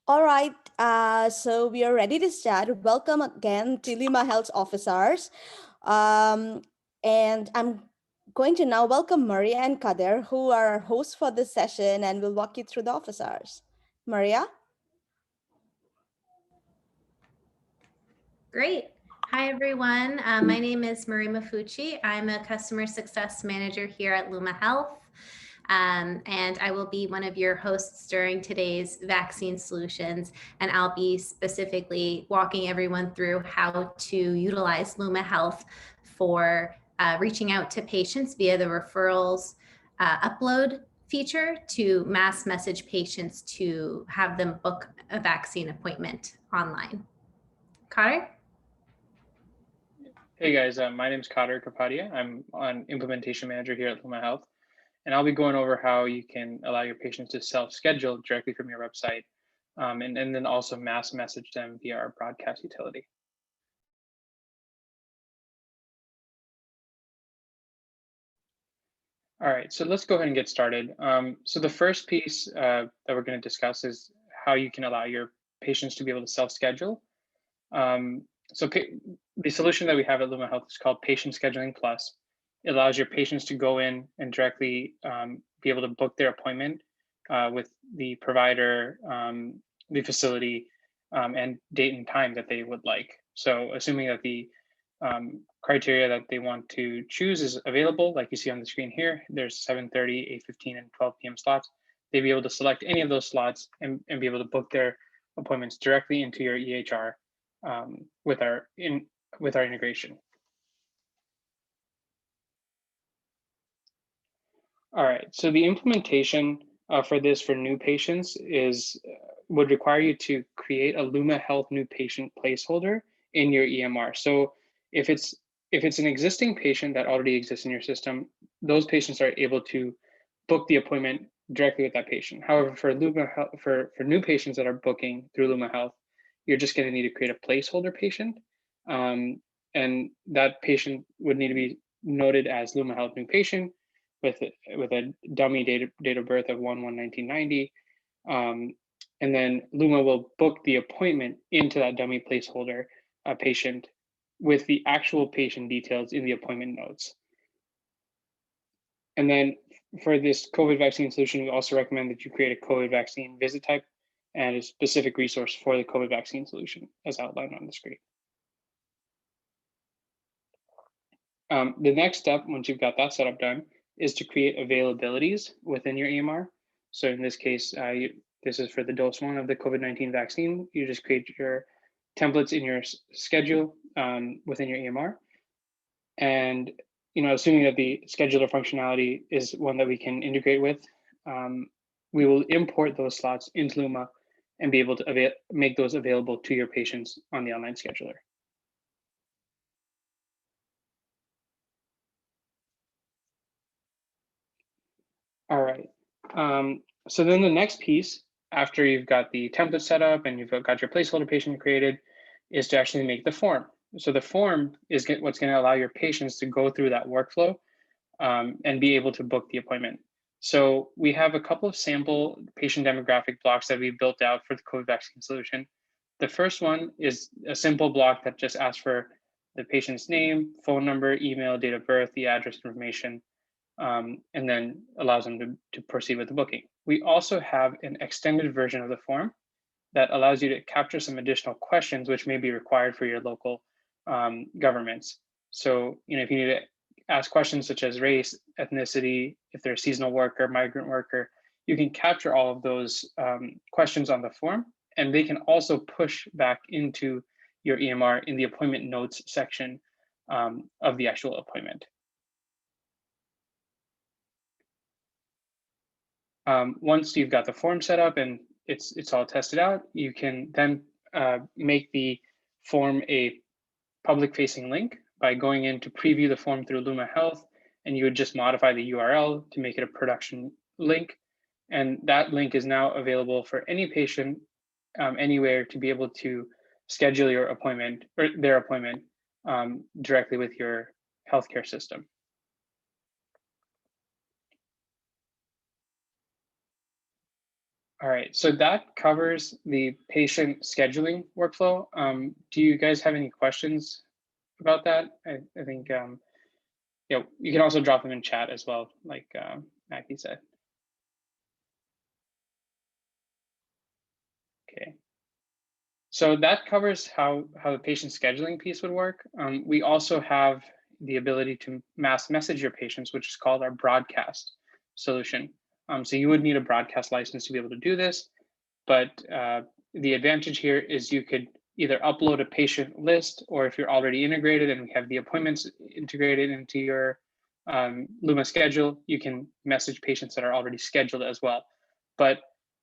All right, so we are ready to start. Welcome again to Luma Health Officers. Um, and I'm going to now welcome Maria and Kader, who are our hosts for this session, and will walk you through the officers. Maria? Great. Hi, everyone. My name is Marie Mafucci. I'm a customer success manager here at Luma Health. And I will be one of your hosts during today's vaccine solutions. And I'll be specifically walking everyone through how to utilize Luma Health for reaching out to patients via the referrals upload feature to mass message patients to have them book a vaccine appointment online. Carter? Hey guys, my name is Kader Kapadia. I'm an implementation manager here at Luma Health, and I'll be going over how you can allow your patients to self-schedule directly from your website, and then also mass message them via our broadcast utility. All right, so let's go ahead and get started. So the first piece that we're going to discuss is how you can allow your patients to be able to self-schedule. The solution that we have at Luma Health is called Patient Scheduling Plus. It allows your patients to go in and directly be able to book their appointment with the provider, the facility, and date and time that they would like. So assuming that the criteria that they want to choose is available, like you see on the screen here, there's 7:30, 8:15, and 12 p.m. slots. They'd be able to select any of those slots and be able to book their appointments directly into your EHR with our integration. All right, so the implementation for this for new patients would require you to create a Luma Health new patient placeholder in your EMR. So if it's an existing patient that already exists in your system, those patients are able to book the appointment directly with that patient. However, for Luma Health, for new patients that are booking through Luma Health, you're just going to need to create a placeholder patient, and that patient would need to be noted as Luma Health new patient with a dummy date of birth of 1/1/1990, and then Luma will book the appointment into that dummy placeholder patient with the actual patient details in the appointment notes. And then for this COVID vaccine solution, we also recommend that you create a COVID vaccine visit type and a specific resource for the COVID vaccine solution, as outlined on the screen. The next step, once you've got that setup done, is to create availabilities within your EMR. So in this case, this is for the dose 1 of the COVID-19 vaccine. You just create your templates in your schedule within your EMR. And assuming that the scheduler functionality is one that we can integrate with, we will import those slots into Luma and be able to make those available to your patients on the online scheduler. All right. So then the next piece, after you've got the template set up and you've got your placeholder patient created, is to actually make the form. So the form is what's going to allow your patients to go through that workflow and be able to book the appointment. So we have a couple of sample patient demographic blocks that we built out for the COVID vaccine solution. The first one is a simple block that just asks for the patient's name, phone number, email, date of birth, the address information, and then allows them to proceed with the booking. We also have an extended version of the form that allows you to capture some additional questions which may be required for your local governments. So, if you need to ask questions such as race, ethnicity, if they're a seasonal worker, migrant worker, you can capture all of those questions on the form, and they can also push back into your EMR in the appointment notes section of the actual appointment. Once you've got the form set up and it's all tested out, you can then make the form a public-facing link by going in to preview the form through Luma Health, and you would just modify the URL to make it a production link. And that link is now available for any patient anywhere to be able to schedule your appointment or their appointment directly with your healthcare system. All right, so that covers the patient scheduling workflow. Do you guys have any questions about that? I think, you can also drop them in chat as well, like Mackie said. Okay. So that covers how the patient scheduling piece would work. We also have the ability to mass message your patients, which is called our broadcast solution. So you would need a broadcast license to be able to do this, but the advantage here is you could either upload a patient list, or if you're already integrated and we have the appointments integrated into your Luma schedule, you can message patients that are already scheduled as well. But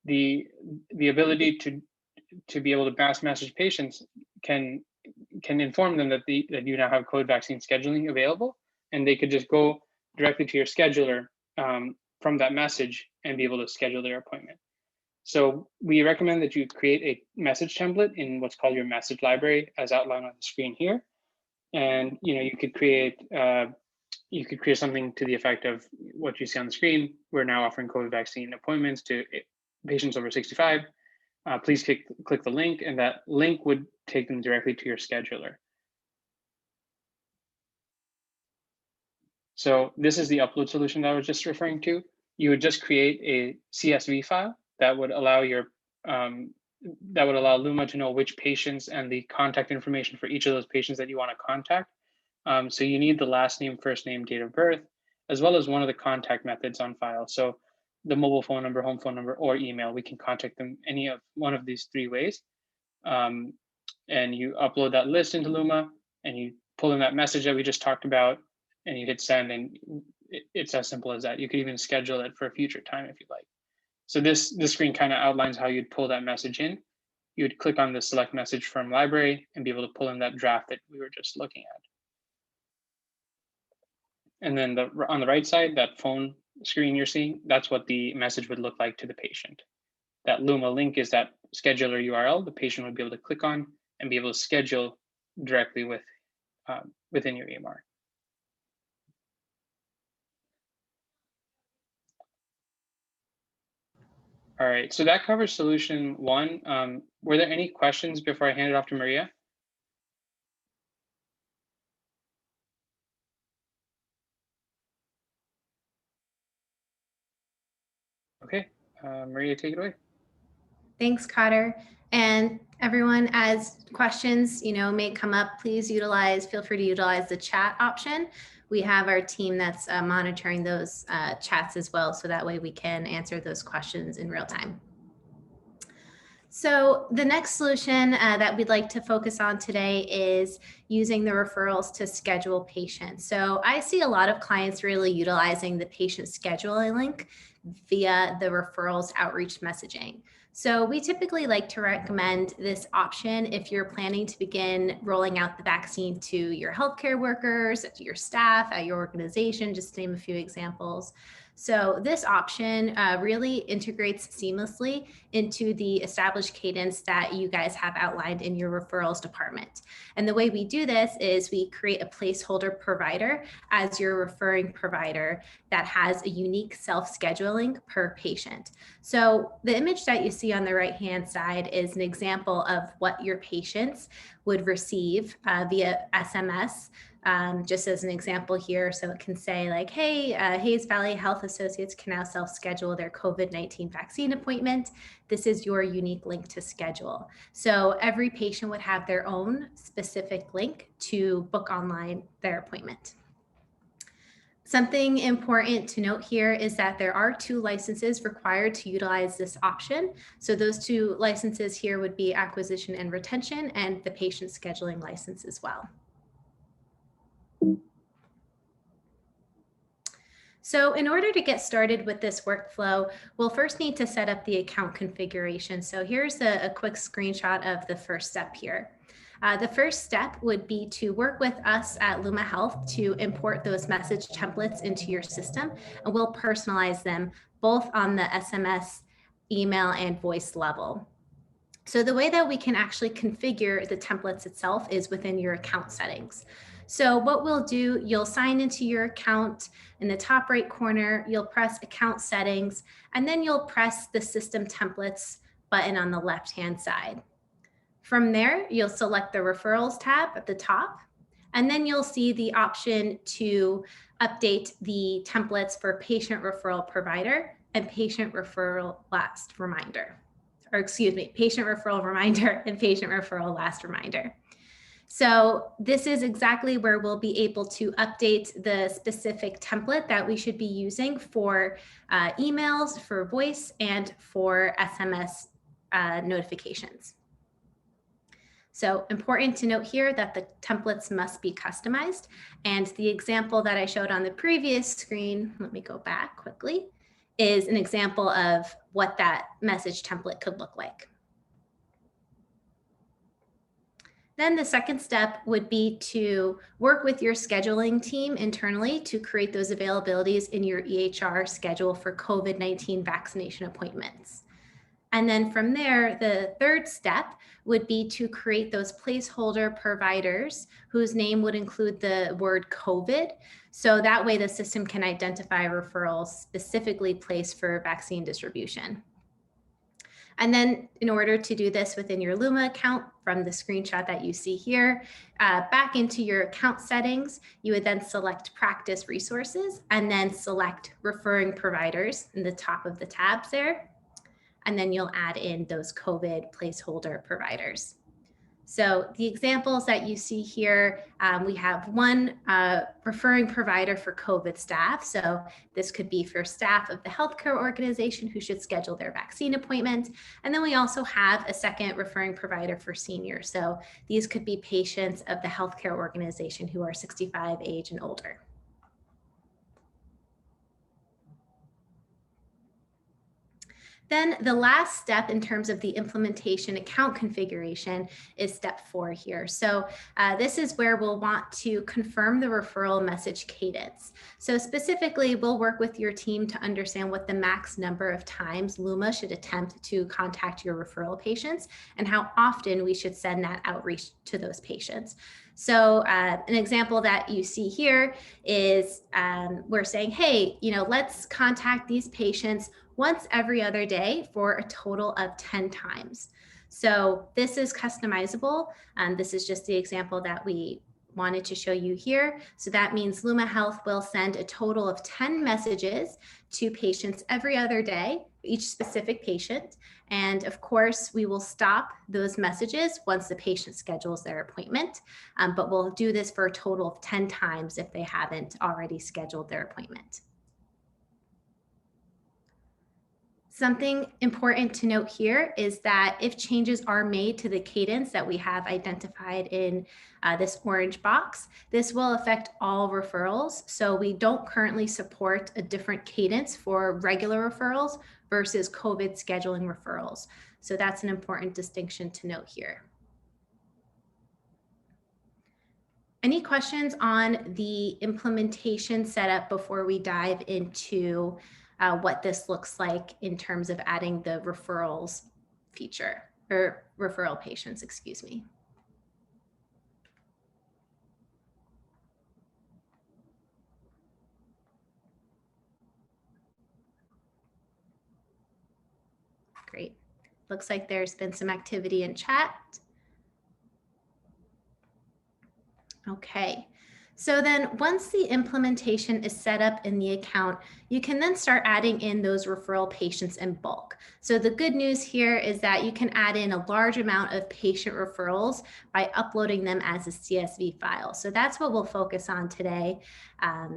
the ability to be able to mass message patients can inform them that that you now have COVID vaccine scheduling available, and they could just go directly to your scheduler from that message and be able to schedule their appointment. So we recommend that you create a message template in what's called your message library, as outlined on the screen here. And you could create something to the effect of what you see on the screen. We're now offering COVID vaccine appointments to patients over 65. Please click the link, and that link would take them directly to your scheduler. So this is the upload solution that I was just referring to. You would just create a CSV file that would allow Luma to know which patients and the contact information for each of those patients that you want to contact. So you need the last name, first name, date of birth, as well as one of the contact methods on file. So the mobile phone number, home phone number, or email. We can contact them any of one of these three ways. And you upload that list into Luma, and you pull in that message that we just talked about, and you hit send, and it's as simple as that. You could even schedule it for a future time if you'd like. So this screen kind of outlines how you'd pull that message in. You would click on the select message from library and be able to pull in that draft that we were just looking at. And then on the right side, that phone screen you're seeing, that's what the message would look like to the patient. That Luma link is that scheduler URL the patient would be able to click on and be able to schedule directly within your EMR. All right, so that covers solution one. Were there any questions before I hand it off to Maria? Okay, Maria, take it away. Thanks, Cotter. And everyone, as questions, may come up, please feel free to utilize the chat option. We have our team that's monitoring those chats as well, so that way we can answer those questions in real time. So the next solution that we'd like to focus on today is using the referrals to schedule patients. So I see a lot of clients really utilizing the patient scheduling link via the referrals outreach messaging. So we typically like to recommend this option if you're planning to begin rolling out the vaccine to your healthcare workers, to your staff, at your organization, just to name a few examples. So this option really integrates seamlessly into the established cadence that you guys have outlined in your referrals department. And the way we do this is we create a placeholder provider as your referring provider that has a unique self-scheduling per patient. So the image that you see on the right-hand side is an example of what your patients would receive via SMS. Just as an example here, so it can say like, hey, Hayes Valley Health Associates can now self-schedule their COVID-19 vaccine appointment. This is your unique link to schedule. So every patient would have their own specific link to book online their appointment. Something important to note here is that there are 2 licenses required to utilize this option. So those 2 licenses here would be acquisition and retention, and the patient scheduling license as well. So in order to get started with this workflow, we'll first need to set up the account configuration. So here's a quick screenshot of the first step here. The first step would be to work with us at Luma Health to import those message templates into your system, and we'll personalize them both on the SMS, email, and voice level. So the way that we can actually configure the templates itself is within your account settings. So what we'll do, you'll sign into your account. In the top right corner, you'll press account settings, and then you'll press the system templates button on the left-hand side. From there, you'll select the referrals tab at the top, and then you'll see the option to update the templates for patient referral provider and patient referral last reminder, or excuse me, patient referral reminder and patient referral last reminder. So this is exactly where we'll be able to update the specific template that we should be using for emails, for voice, and for SMS notifications. So important to note here that the templates must be customized. And the example that I showed on the previous screen, let me go back quickly, is an example of what that message template could look like. Then the second step would be to work with your scheduling team internally to create those availabilities in your EHR schedule for COVID-19 vaccination appointments. And then from there, the third step would be to create those placeholder providers whose name would include the word COVID. So that way the system can identify referrals specifically placed for vaccine distribution. And then in order to do this within your Luma account, from the screenshot that you see here, back into your account settings, you would then select practice resources and then select referring providers in the top of the tabs there. And then you'll add in those COVID placeholder providers. So the examples that you see here, we have one referring provider for COVID staff. So this could be for staff of the healthcare organization who should schedule their vaccine appointment. And then we also have a second referring provider for seniors. So these could be patients of the healthcare organization who are 65 age and older. Then the last step in terms of the implementation account configuration is step 4 here. So this is where we'll want to confirm the referral message cadence. So specifically, we'll work with your team to understand what the max number of times Luma should attempt to contact your referral patients and how often we should send that outreach to those patients. So an example that you see here is we're saying, hey, let's contact these patients once every other day for a total of 10 times. So this is customizable. This is just the example that we wanted to show you here. So that means Luma Health will send a total of 10 messages to patients every other day, each specific patient. And of course, we will stop those messages once the patient schedules their appointment, but we'll do this for a total of 10 times if they haven't already scheduled their appointment. Something important to note here is that if changes are made to the cadence that we have identified in this orange box, this will affect all referrals. So we don't currently support a different cadence for regular referrals versus COVID scheduling referrals. So that's an important distinction to note here. Any questions on the implementation setup before we dive into what this looks like in terms of adding the referrals feature, or referral patients, excuse me? Great. Looks like there's been some activity in chat. Okay. So then once the implementation is set up in the account, you can then start adding in those referral patients in bulk. So the good news here is that you can add in a large amount of patient referrals by uploading them as a CSV file. So that's what we'll focus on today.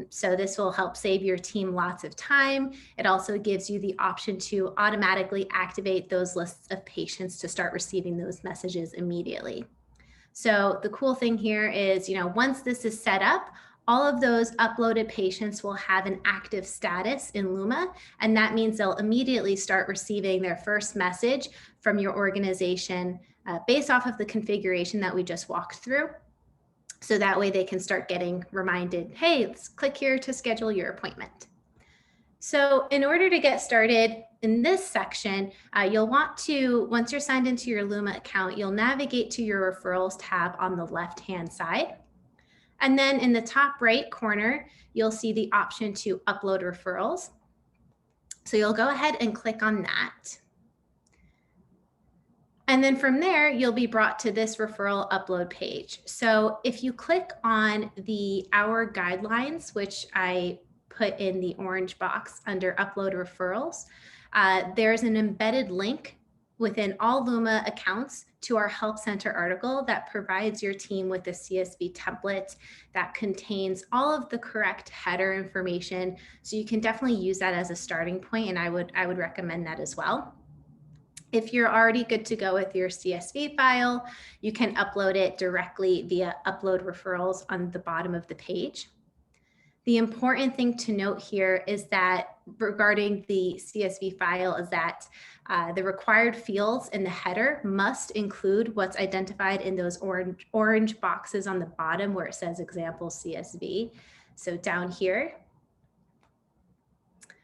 So this will help save your team lots of time. It also gives you the option to automatically activate those lists of patients to start receiving those messages immediately. So the cool thing here is, once this is set up, all of those uploaded patients will have an active status in Luma, and that means they'll immediately start receiving their first message from your organization based off of the configuration that we just walked through. So that way they can start getting reminded, hey, let's click here to schedule your appointment. So in order to get started in this section, you'll want to, once you're signed into your Luma account, you'll navigate to your referrals tab on the left-hand side. And then in the top right corner, you'll see the option to upload referrals. So you'll go ahead and click on that. And then from there, you'll be brought to this referral upload page. So if you click on the Our Guidelines, which I put in the orange box under Upload Referrals, there's an embedded link within all Luma accounts to our Help Center article that provides your team with a CSV template that contains all of the correct header information. So you can definitely use that as a starting point, and I would recommend that as well. If you're already good to go with your CSV file, you can upload it directly via Upload Referrals on the bottom of the page. The important thing to note here is that regarding the CSV file is that the required fields in the header must include what's identified in those orange boxes on the bottom where it says example CSV. So down here.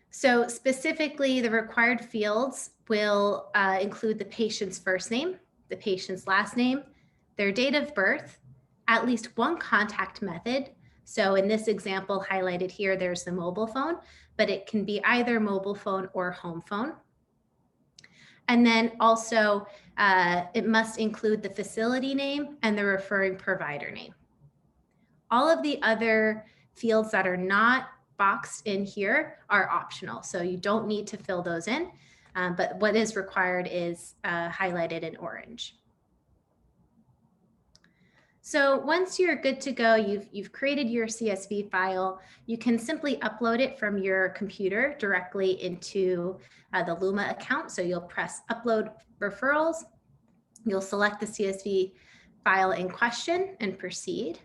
So specifically, the required fields will include the patient's first name, the patient's last name, their date of birth, at least one contact method. So in this example highlighted here, there's the mobile phone, but it can be either mobile phone or home phone. And then also, it must include the facility name and the referring provider name. All of the other fields that are not boxed in here are optional, so you don't need to fill those in, but what is required is highlighted in orange. So once you're good to go, you've created your CSV file, you can simply upload it from your computer directly into the Luma account. So you'll press Upload Referrals, you'll select the CSV file in question and proceed.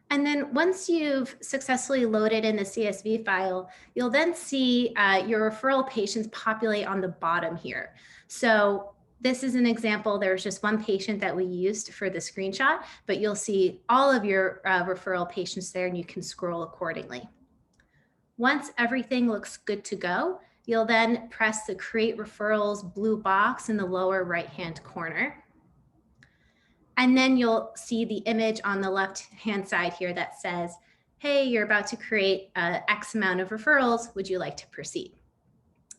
And then once you've successfully loaded in the CSV file, you'll then see your referral patients populate on the bottom here. So this is an example. There's just one patient that we used for the screenshot, but you'll see all of your referral patients there and you can scroll accordingly. Once everything looks good to go, you'll then press the Create Referrals blue box in the lower right-hand corner. And then you'll see the image on the left-hand side here that says, hey, you're about to create X amount of referrals. Would you like to proceed?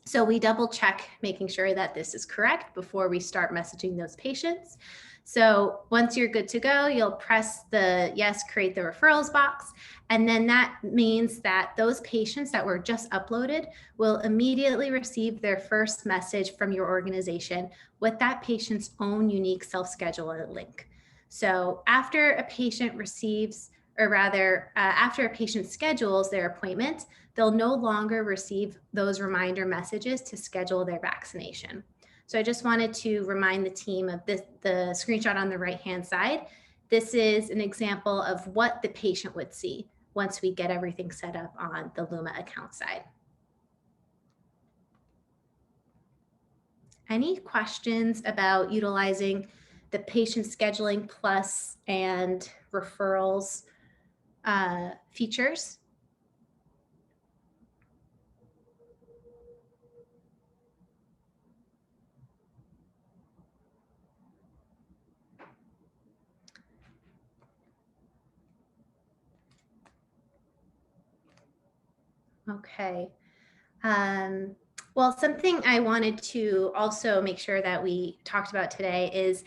So we double check making sure that this is correct before we start messaging those patients. So once you're good to go, you'll press the yes, create the referrals box. And then that means that those patients that were just uploaded will immediately receive their first message from your organization with that patient's own unique self-scheduler link. So after a patient receives, or rather after a patient schedules their appointment, they'll no longer receive those reminder messages to schedule their vaccination. So I just wanted to remind the team of this, the screenshot on the right-hand side. This is an example of what the patient would see once we get everything set up on the Luma account side. Any questions about utilizing the patient scheduling plus and referrals features? Okay. Well, something I wanted to also make sure that we talked about today is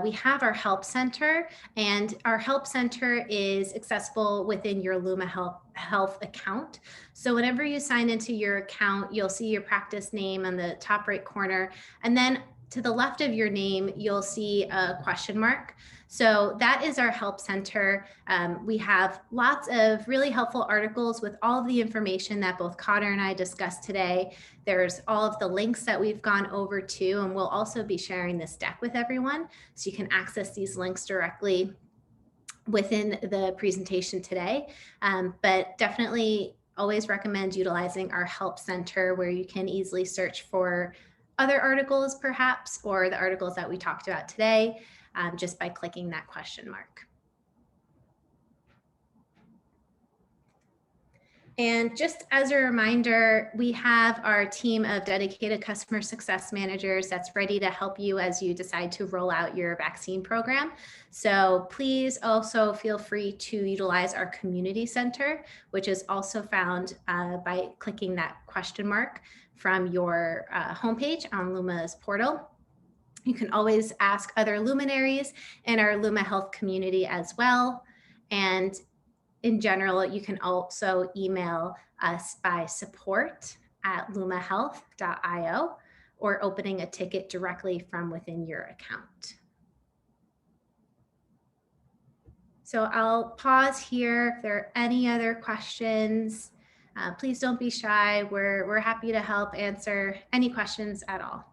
we have our Help Center, and our Help Center is accessible within your Luma Health account. So whenever you sign into your account, you'll see your practice name on the top right corner, and then to the left of your name, you'll see a question mark. So that is our Help Center. We have lots of really helpful articles with all of the information that both Cotter and I discussed today. There's all of the links that we've gone over to, and we'll also be sharing this deck with everyone. So you can access these links directly within the presentation today. But definitely always recommend utilizing our Help Center, where you can easily search for other articles perhaps, or the articles that we talked about today, just by clicking that question mark. And just as a reminder, we have our team of dedicated customer success managers that's ready to help you as you decide to roll out your vaccine program. So please also feel free to utilize our community center, which is also found by clicking that question mark from your homepage on Luma's portal. You can always ask other luminaries in our Luma Health community as well. And in general, you can also email us by support@lumahealth.io or opening a ticket directly from within your account. So I'll pause here. If there are any other questions, please don't be shy. We're happy to help answer any questions at all.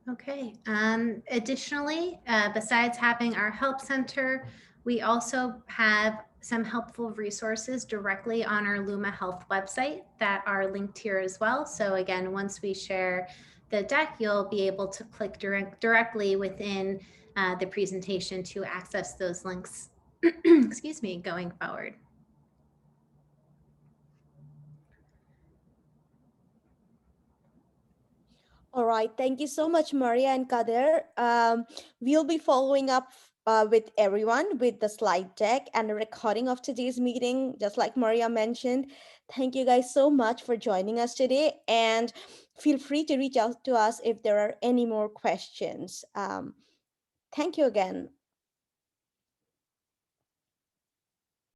Okay. Additionally, besides having our help center, we also have some helpful resources directly on our Luma Health website that are linked here as well. So again, once we share the deck, you'll be able to click directly within the presentation to access those links, excuse me, going forward. All right. Thank you so much, Maria and Kader. We'll be following up with everyone with the slide deck and a recording of today's meeting, just like Maria mentioned. Thank you guys so much for joining us today. And feel free to reach out to us if there are any more questions. Thank you again.